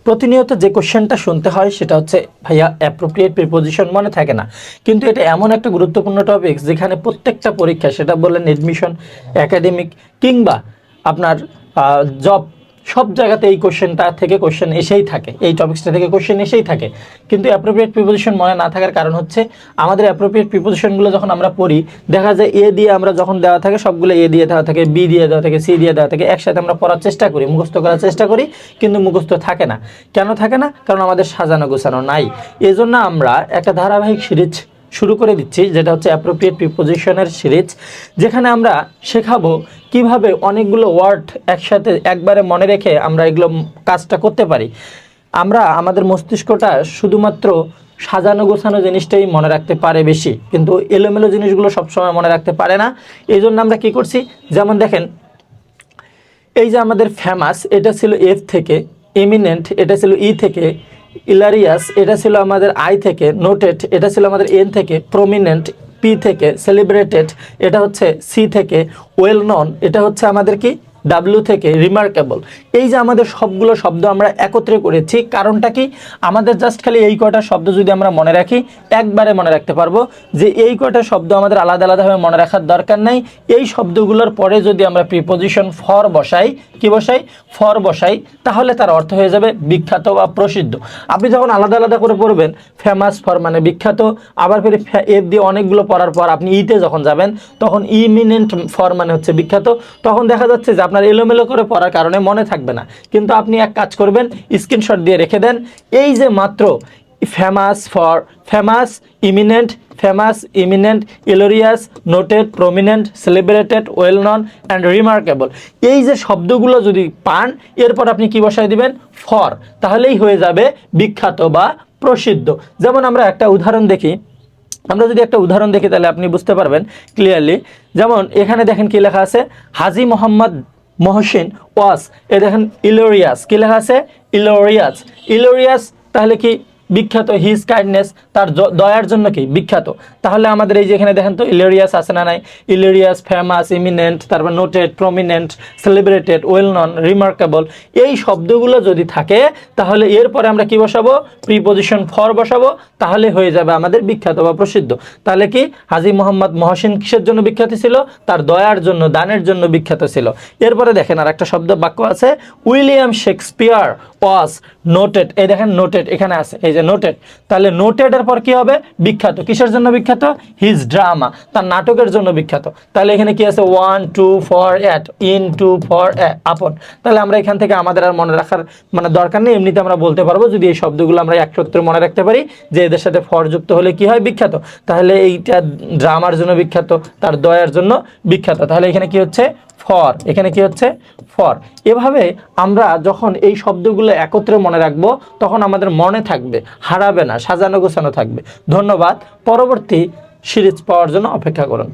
প্রতিনিয়ত যে কোশ্চেনটা শুনতে হয় সেটা হচ্ছে ভাইয়া অ্যাপ্রোপ্রিয়েট প্রিপোজিশন মনে থাকে না, কিন্তু এটা এমন একটা গুরুত্বপূর্ণ টপিক যেখানে প্রত্যেকটা পরীক্ষা, সেটা বললেন এডমিশন, একাডেমিক কিংবা আপনার জব, সব জায়গাতে এই কোশ্চেনটা থেকে কোশ্চেন এসেই থাকে, এই টপিক্সটা থেকে কোশ্চেন এসেই থাকে। কিন্তু অ্যাপ্রোপ্রিয়েট প্রিপোজিশন মনে না থাকার কারণ হচ্ছে আমাদের অ্যাপ্রোপ্রিয়েট প্রিপোজিশনগুলো যখন আমরা পড়ি দেখা যায় এ দিয়ে আমরা যখন দেওয়া থাকে সবগুলো এ দিয়ে দেওয়া থাকে, বি দিয়ে দেওয়া থাকে, সি দিয়ে দেওয়া থাকে, একসাথে আমরা পড়ার চেষ্টা করি, মুখস্থ করার চেষ্টা করি, কিন্তু মুখস্থ থাকে না। কেন থাকে না? কারণ আমাদের সাজানো গোছানো নাই। এজন্য আমরা একটা ধারাবাহিক সিরিজ শুরু করে দিচ্ছি, যেটা হচ্ছে অ্যাপ্রোপ্রিয়েট প্রিপোজিশনের সিরিজ, যেখানে আমরা শেখাবো কিভাবে অনেকগুলো ওয়ার্ড একসাথে একবারে মনে রেখে আমরা এগুলো কাজটা করতে পারি। আমরা আমাদের মস্তিষ্কটা শুধুমাত্র সাজানো গোছানো জিনিসটাই মনে রাখতে পারে বেশি, কিন্তু এলোমেলো জিনিসগুলো সবসময় মনে রাখতে পারে না। এই জন্য আমরা কী করছি, যেমন দেখেন এই যে আমাদের ফেমাস, এটা ছিল এফ থেকে, এমিনেন্ট এটা ছিল ই থেকে, ইলারিয়াস এটা ছিল আমাদের আই থেকে, নোটেড এটা ছিল আমাদের এন থেকে, প্রমিনেন্ট পি থেকে, সেলিব্রেটেড এটা হচ্ছে সি থেকে, ওয়েল নন এটা হচ্ছে আমাদের কি ডাব্লিউ থেকে, রিমার্কেবল। এই যে আমাদের সবগুলো শব্দ আমরা একত্রে করেছি, কারণটা কি? আমাদের জাস্ট খালি এই কয়টা শব্দ যদি আমরা মনে রাখি একবারে মনে রাখতে পারবো, যে এই কয়টা শব্দ আমাদের আলাদা আলাদাভাবে মনে রাখার দরকার নাই। এই শব্দগুলোর পরে যদি আমরা প্রিপোজিশন ফর বসাই, কি বসাই? ফর বসাই, তাহলে তার অর্থ হয়ে যাবে বিখ্যাত বা প্রসিদ্ধ। আপনি যখন আলাদা আলাদা করে পড়বেন, ফেমাস ফর মানে বিখ্যাত, আবার ফের এফ দিয়ে অনেকগুলো পড়ার পর আপনি ইতে যখন যাবেন তখন ইমিনেন্ট ফর মানে হচ্ছে বিখ্যাত, তখন দেখা যাচ্ছে যে আপনার এলোমেলো করে পড়ার কারণে মনে থাকবে না। কিন্তু আপনি এক কাজ করবেন, স্ক্রিনশট দিয়ে রেখে দেন, এই যে মাত্র ফেমাস ফর, ফেমাস, ইমিনেন্ট, ইলোরিয়াস, noted, prominent, celebrated, well known and remarkable, এই যে শব্দগুলো যদি পান, এরপর আপনি কি বসায় দিবেন? ফর, তাহলেই হয়ে যাবে বিখ্যাত বা প্রসিদ্ধ। যেমন আমরা একটা উদাহরণ দেখি, আমরা যদি একটা উদাহরণ দেখি তাহলে আপনি বুঝতে পারবেন ক্লিয়ারলি। যেমন এখানে দেখেন কি লেখা আছে, হাজী মোহাম্মদ মহসিন ওয়াস, এ দেখেন ইলোরিয়াস, কি লেখা আছে? ইলোরিয়াস তাহলে কি বিখ্যাত, হিজ কাইন্ডনেস তার দয়ার জন্য কি বিখ্যাত। তাহলে আমাদের এই যে এখানে দেখেন তো ইলোরিয়াস আছে না নাই? ইলোরিয়াস, ফেমাস, ইমিনেন্ট, তারপর নোটেড, প্রমিনেন্ট, সেলিব্রেটেড, ওয়েল নন, রিমার্কেবল, এই শব্দগুলো যদি থাকে তাহলে এরপরে আমরা কি বসাবো? প্রিপোজিশন ফর বসাবো, তাহলে হয়ে যাবে আমাদের বিখ্যাত বা প্রসিদ্ধ। তাহলে কি হাজী মোহাম্মদ মহসিন কিসের জন্য বিখ্যাত ছিল? তার দয়ার জন্য, দানের জন্য বিখ্যাত ছিল। এরপরে দেখেন আর একটা শব্দ বাক্য আছে, উইলিয়াম শেক্সপিয়ার ওয়াজ নোটেড, এই দেখেন নোটেড এখানে আছে, এই যে নোটেড, তাহলে নোটেডের পর কি হবে? বিখ্যাত। কিসের জন্য বিখ্যাত? হিজ ড্রামা, তার নাটকের জন্য বিখ্যাত। তাহলে এখানে কি আছে? One two for at, in two for আপন। তাহলে আমরা এখান থেকে আমাদের আর মনে রাখার মানে দরকার নেই, এমনিতে আমরা বলতে পারবো যদি এই শব্দগুলো আমরা একসূত্রে মনে রাখতে পারি যে এদের সাথে ফর যুক্ত হলে কি হয়? বিখ্যাত। তাহলে এইটা ড্রামার জন্য বিখ্যাত, তার দয়ার জন্য বিখ্যাত, তাহলে এখানে কি হচ্ছে? ফর। এখানে কি হচ্ছে? ফর। এভাবে আমরা যখন এই শব্দগুলো একত্রে মনে রাখবো তখন আমাদের মনে থাকবে, হারাবে না, সাজানো গোছানো থাকবে। ধন্যবাদ। পরবর্তী সিরিজ পাওয়ার জন্য অপেক্ষা করুন।